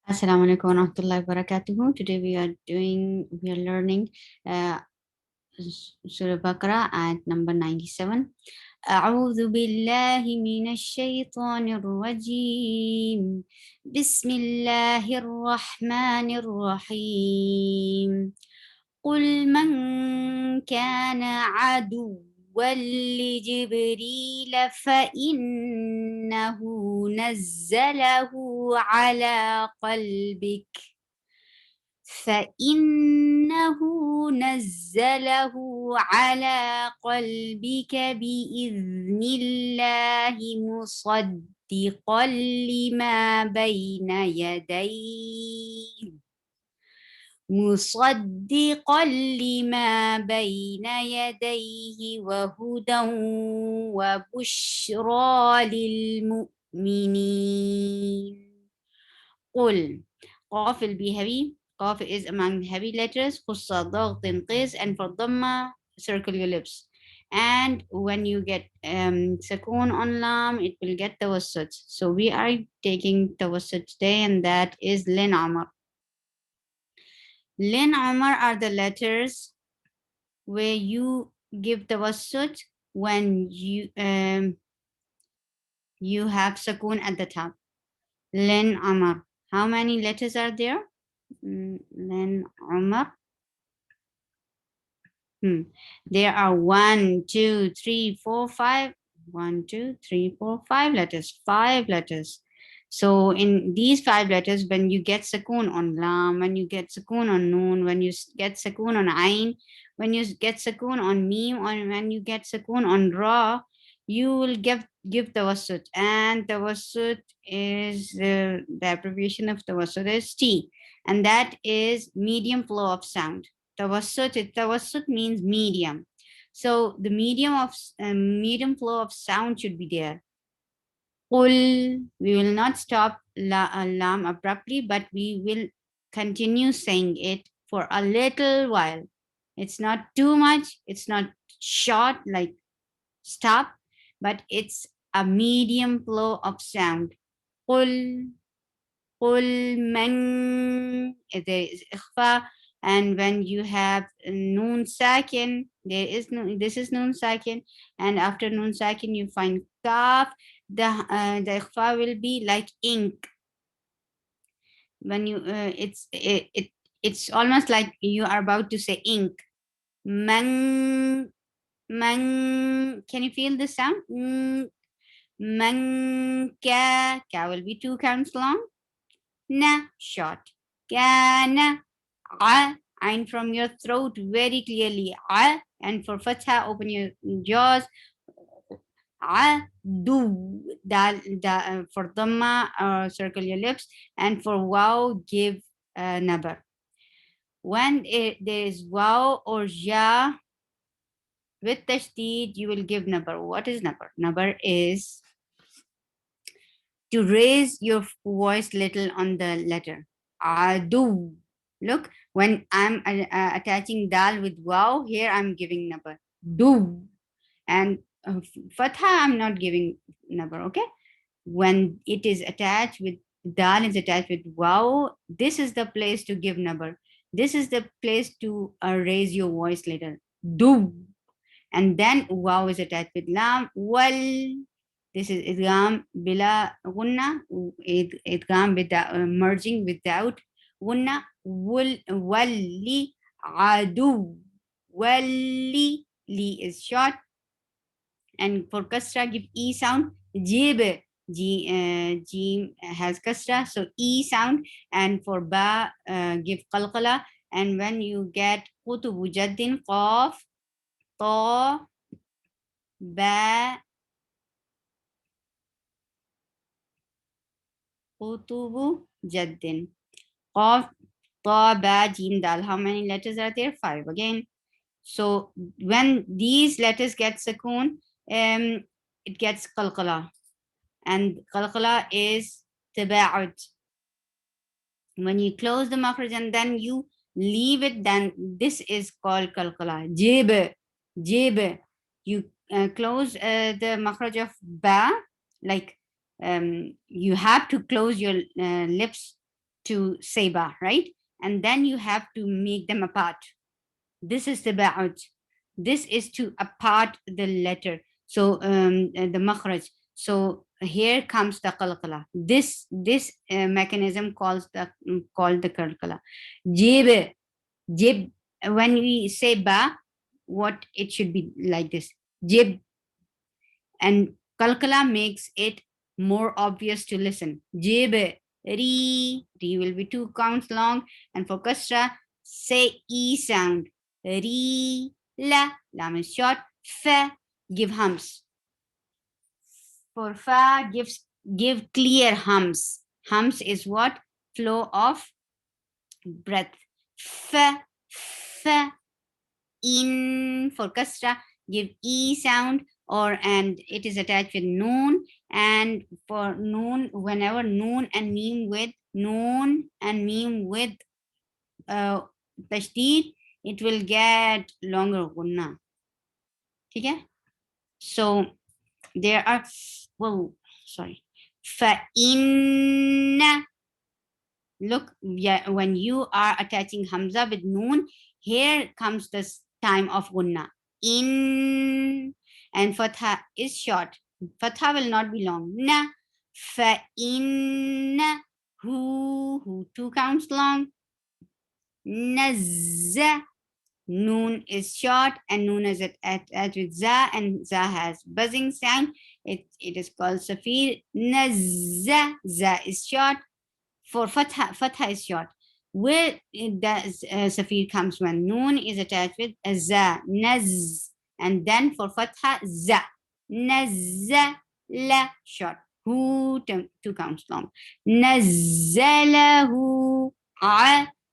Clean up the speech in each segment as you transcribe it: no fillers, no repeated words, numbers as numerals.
Assalamu alaikum wa rahmatullahi wa barakatuhu. Today we are learning Surah Baqarah at number 97. أعوذ بالله من الشيطان الرجيم بسم الله الرحمن الرحيم قل من كان عدوا لجبريل فإنه نزله على قلبك فإنه نزله على قلبك بإذن الله مصدقا لما بين يديه وهدى وبشرى للمؤمنين. قل قاف will be heavy. قاف is among the heavy letters. خص ضغط قيس, and for dhamma circle your lips. And when you get sakun on lam, it will get tawassut. So we are taking tawassut today, and that is Lin Amar. Lin Amar are the letters where you give tawassut when you have sakun at the top. Lin Amar. How many letters are there? Lin Amar. There are 1, 2, 3, 4, 5. 1, 2, 3, 4, 5 letters. 5 letters. So in these 5 letters, when you get sakun on lam, when you get sakun on noon, when you get sakun on ain, when you get sakun on mim, or when you get sakun on ra, you will give tawassut. And tawassut is the abbreviation of tawassut is T, and that is medium flow of sound. Tawassut means medium. So the medium flow of sound should be there. Qul, we will not stop lam abruptly, but we will continue saying it for a little while. It's not too much, it's not short like stop, but it's a medium flow of sound. Qul, qul man, there is ikhfa. And when you have noon sakin, this is noon sakin, and after noon sakin you find kaf. The ikhfa will be like ink. When you it's almost like you are about to say ink. Man, can you feel the sound? Man ka will be 2 counts long. Na short. Kana ain from your throat very clearly. And for fatha, open your jaws. Do dal, for dhamma, circle your lips, and for wow, give nabar. When there is wow or ja with tashdid, you will give nabar. What is nabar? Nabar is to raise your voice little on the letter. Adu. Look, when I'm attaching dal with wow, here I'm giving nabar. Do. And fatha, I'm not giving nabar, okay? When it is attached with dal is attached with wow, this is the place to give nabar. This is the place to raise your voice little. Do. And then wow is attached with lam. Wal. This is idgham bila gunna, idgham without merging without gunna. Walli adu. Walli, li is short. And for kasra, give e sound. Jib, G has kasra, so e sound. And for ba, give qalqala. And when you get qutubu jaddin, qaf, ta, ba, qutubu jaddin. Qaf, ta, ba, jim, dal. How many letters are there? 5 again. So when these letters get sakun, it gets qalqala. And qalqala is taba'ud. When you close the makhraj and then you leave it, then this is called qalqala. Jib. You close the makhraj of ba, like you have to close your lips to say ba, right? And then you have to make them apart. This is the ba'ud. This is to apart the letter. So the makhraj. So here comes the qalqala. This mechanism called the qalqala. Jib, jib. When we say ba, what it should be like this. Jib, and qalqala makes it more obvious to listen. Jib, re will be 2 counts long, and for kasra, say e sound. Re, la, lam is short. Fa, give hums. For fa, give clear hums. Hums is what? Flow of breath. Fa, fa, in. For kasra, give e sound, or and it is attached with noon. And for noon, whenever noon and meme with tashdid, it will get longer gunna. Okay? So there are, well, sorry, fa inna. Look, yeah, when you are attaching hamza with noon, here comes this time of gunna. In, and fatha is short. Fatha will not be long. Na, fa inna, who 2 counts long. Nazza, noon is short, and noon is attached with za, and za has buzzing sound. It is called safir. Nazza, za is short. For fatha is short. Where the safir comes when noon is attached with za, naz, and then for fatha, za, nazza, la, short. Who 2 counts long. Nazzalahu,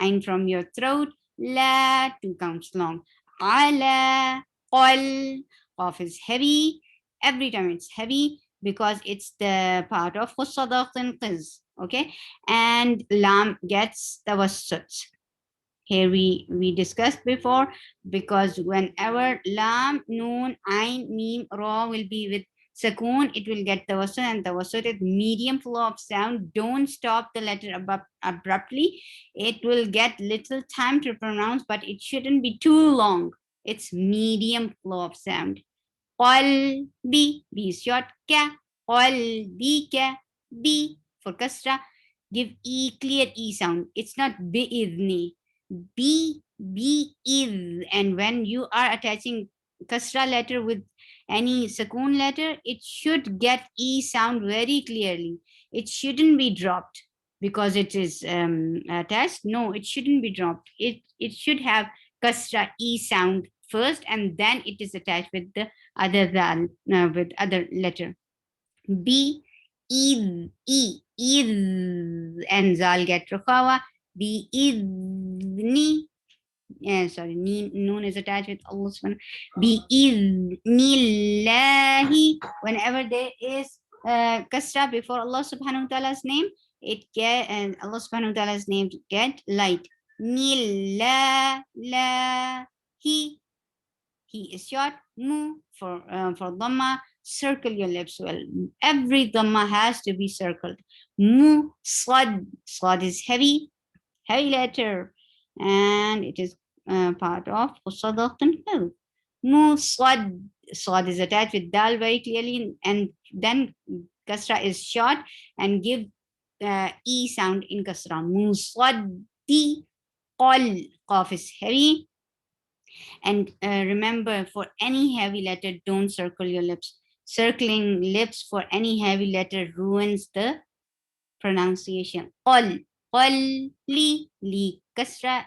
ain from your throat, la, 2 counts long. Ala, qal, qaf is heavy. Every time it's heavy because it's the part of khusadaq and qiz. Okay, and lam gets tawassut. Here we discussed before, because whenever lam, noon, ain, mim, ra will be with sakoon, it will get tawassut, and tawassut is medium flow of sound. Don't stop the letter abruptly. It will get little time to pronounce, but it shouldn't be too long. It's medium flow of sound. Qalbi, B is short, ka, qalbika, B. For kasra, give E, clear E sound. It's not bi'idhni. Bi-idh. And when you are attaching kasra letter with any sakoon letter, it should get E sound very clearly. It shouldn't be dropped because it is attached. No, it shouldn't be dropped. It should have kasra E sound first, and then it is attached with the other with other letter. B, id, and zal get rukhawa. Bi idni. Sorry, noon is attached with Allah subhanahu. Bi idnillahi. Whenever there is kasra before Allah subhanahu wa ta'ala's name, it get, and Allah subhanahu wa ta'ala's name get light. Nillahi. He is short. Mu for dhamma. Circle your lips well. Every dhamma has to be circled. Mu, sad. Sad is heavy letter, and it is part of usadaq and qil. Mu, sad. Sad is attached with dal very clearly, and then kasra is short and give e sound in kasra. Mu, saddi, qal. Qaf is heavy. And remember, for any heavy letter, don't circle your lips. Circling lips for any heavy letter ruins the pronunciation. Qal, li, kasra,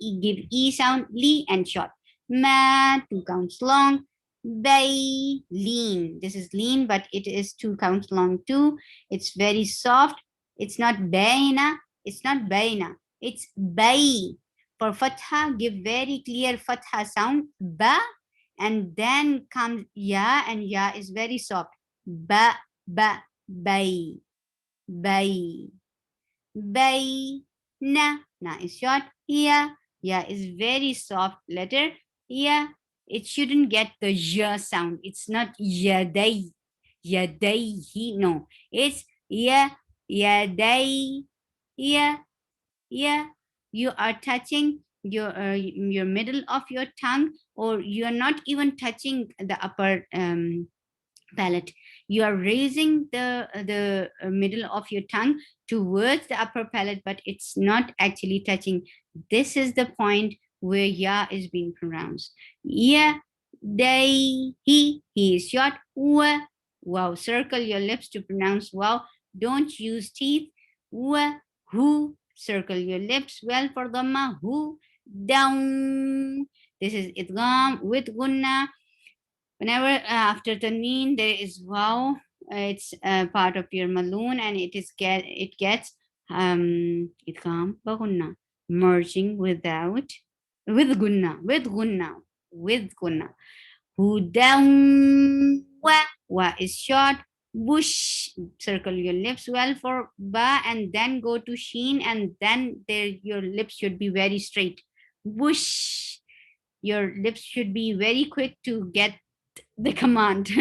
give E sound, li, and short. Ma, 2 counts long. Bay, lean. This is lean, but it is 2 counts long too. It's very soft. It's not bayna. It's not bayna. It's bay. For fatha, give very clear fatha sound, ba, and then comes ya, and ya is very soft. Bay, bay, na is short. Ya is very soft letter. Ya, it shouldn't get the ya sound. It's not yaday, no. It's ya, yaday, ya, Yeah, you are touching your middle of your tongue, or you are not even touching the upper palate. You are raising the middle of your tongue towards the upper palate, but it's not actually touching. This is the point where ya is being pronounced. Yeah, they, he is short. Wa, wow. Circle your lips to pronounce wow. Don't use teeth. Wa, who. Circle your lips well for dhamma. Who, down. This is idgham with gunna. Whenever after tanween there is wow, it's part of your maloon, and it gets idgham wa gunna, merging with gunna. Hudan wa is short. Bush, circle your lips well for ba, and then go to sheen, and then there your lips should be very straight. Bush, your lips should be very quick to get the command.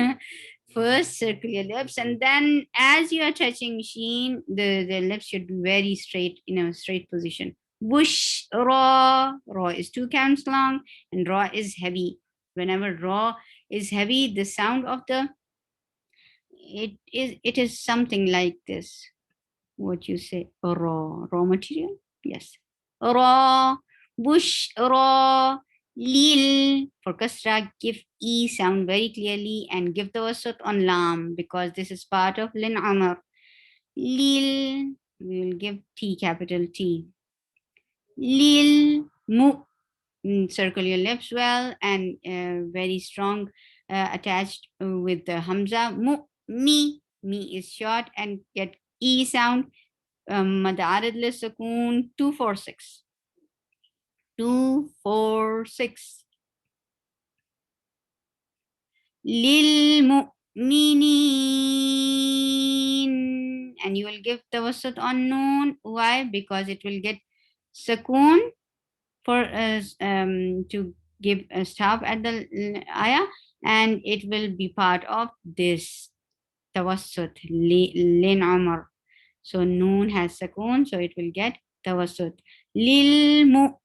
First circle your lips, and then as you are touching sheen, the lips should be very straight, in a straight position. Bush, raw is 2 counts long, and raw is heavy. Whenever raw is heavy, the sound of the it is something like this. What you say? Raw material? Yes. Raw, bush, raw, lil. For kasra, give e sound very clearly, and give the wasat on lam, because this is part of lin amr. Lil, we will give t, capital T. Lil mu. Circle your lips well, and very strong, attached with the hamza. Mu, me is short and get e sound. مد عارض للسكون 246. 246. للمؤمنين, and you will give tawassut on noon. Why? Because it will get sakoon for to give a stop at the ayah, and it will be part of this tawassut. Lin Umar. So noon has sakoon, so it will get tawassut. للمؤمنين.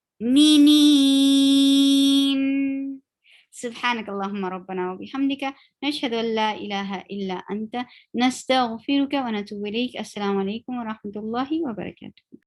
سبحانك اللهم ربنا وبحمدك نشهد أن لا إله إلا أنت نستغفرك ونتوب إليك. السلام عليكم ورحمة الله وبركاته.